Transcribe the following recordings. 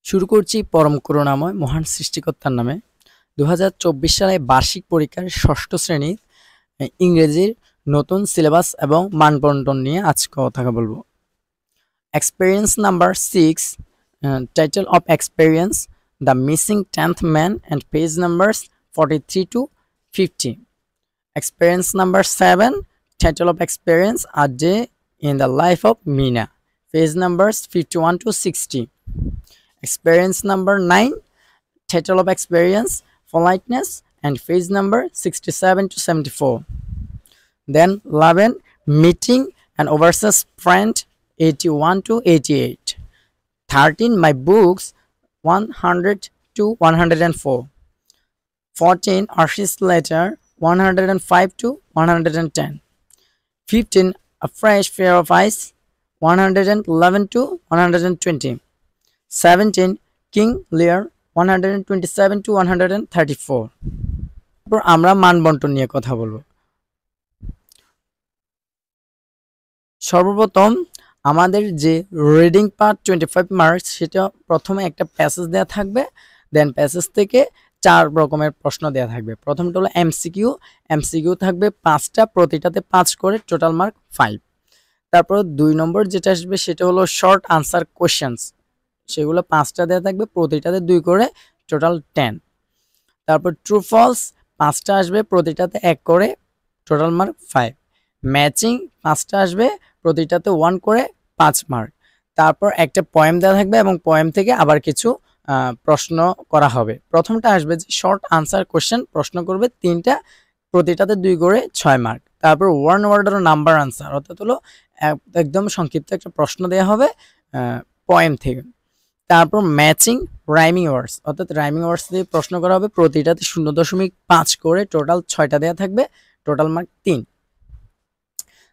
শুরু করছি পরম করুণাময় মহান সৃষ্টিকর্তার নামে। 2024 সালে বার্ষিক পরীক্ষার ষষ্ঠ শ্রেণীর ইংরেজির নতুন সিলেবাস এবং মানবন্টন নিয়ে আজ কথা বলবো। Experience number 6, title of experience, the missing 10th man and page numbers 43 to 50. Experience number 7, title of experience, a day in the life of Mina, page numbers 51 to 60. Experience number 9, title of experience, politeness, and page number 67 to 74. Then 11, meeting an overseas friend, 81 to 88. 13, my books, 100 to 104. 14, Arsh's letter, 105 to 110. 15, a fresh pair of eyes, 111 to 120. 17, King Lear, 127 to 134. তারপর আমরা মানবন্টন নিয়ে কথা বলবো। সর্বপ্রথম আমাদের যে reading part 25 marks, সেটা প্রথমে একটা প্যাসেজ দেওয়া থাকবে, দেন প্যাসেজ থেকে 4 রকমের প্রশ্ন দেওয়া থাকবে। প্রথমটা হলো এমসিকিউ থাকবে 5টা, প্রতিটাতে 5 করে, টোটাল মার্ক 5। তারপর 2 নম্বর যেটা আসবে সেটা হলো শর্ট আনসার কোশ্চেন্স, সেগুলো 5টা দেওয়া থাকবে, প্রতিটাতে 2 করে, টোটাল 10। তারপর ট্রু ফলস 5টা আসবে, প্রতিটাতে 1 করে, টোটাল মার্ক 5। ম্যাচিং 5টা আসবে, প্রতিটাতে 1 করে, 5 মার্ক। তারপর একটা পয়েম দেওয়া থাকবে এবং পয়েম থেকে আবার কিছু প্রশ্ন করা হবে। প্রথমটা আসবে যে শর্ট আনসার কোশ্চেন, প্রশ্ন করবে 3টা, প্রতিটাতে 2 করে, 6 মার্ক। তারপর ওয়ান ওয়ার্ড আর নাম্বার আনসার, অর্থাৎ হলো একদম সংক্ষিপ্ত একটা প্রশ্ন দেওয়া হবে পয়েম থেকে। তারপর ম্যাচিং রাইমিং ওয়ার্ডস, অর্থাৎ রাইমিং ওয়ার্ডস দিয়ে প্রশ্ন করা হবে, প্রতিটাতে 0.5 করে, টোটাল 6টা দেওয়া থাকবে, টোটাল মার্ক 3।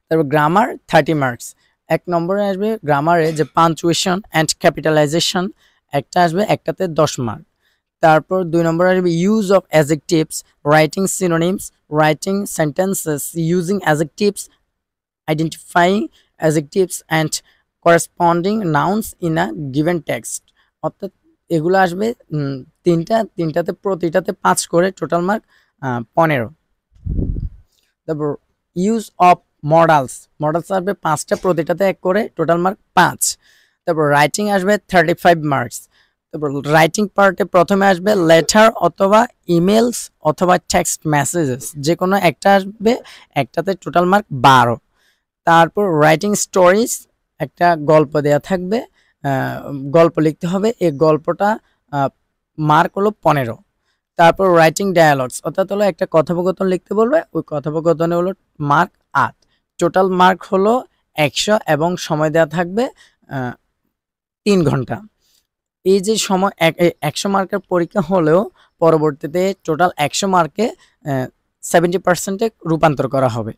তারপর গ্রামার 30 মার্কস। 1 নম্বরে আসবে গ্রামারে যে পাঞ্চুয়েশন অ্যান্ড ক্যাপিটালাইজেশন, একটা আসবে, একটাতে 10 মার্ক। তারপর 2 নম্বরে আসবে use of adjectives, writing synonyms, writing sentences using adjectives, identifying adjectives and corresponding nouns in a given text, অর্থাৎ এগুলো আসবে তিনটাতে প্রতিটাতে 5 করে, টোটাল মার্ক 15। তারপর ইউজ অফ মডালস আসবে 5টা, প্রতিটাতে 1 করে, টোটাল মার্ক 5। তারপর রাইটিং আসবে 35 মার্কস। তারপর রাইটিং পার্টে প্রথমে আসবে লেটার অথবা ইমেলস অথবা টেক্সট মেসেজেস, যে কোনো একটা আসবে, একটাতে টোটাল মার্ক 12। তারপর রাইটিং স্টোরিজ, একটা গল্প দেয়া থাকবে, গল্প লিখতে হবে, এই গল্পটা মার্ক হলো 15। তারপর রাইটিং ডায়ালগস, অর্থাৎ হলো একটা কথোপকথন লিখতে বলবে, ওই কথোপকথনে হলো মার্ক 8। টোটাল মার্ক হলো 100 এবং সময় দেওয়া থাকবে 3 ঘন্টা। এই যে সময় 100 মার্কের পরীক্ষা হলেও পরবর্তীতে টোটাল 100 মার্কে 70% রূপান্তর করা হবে।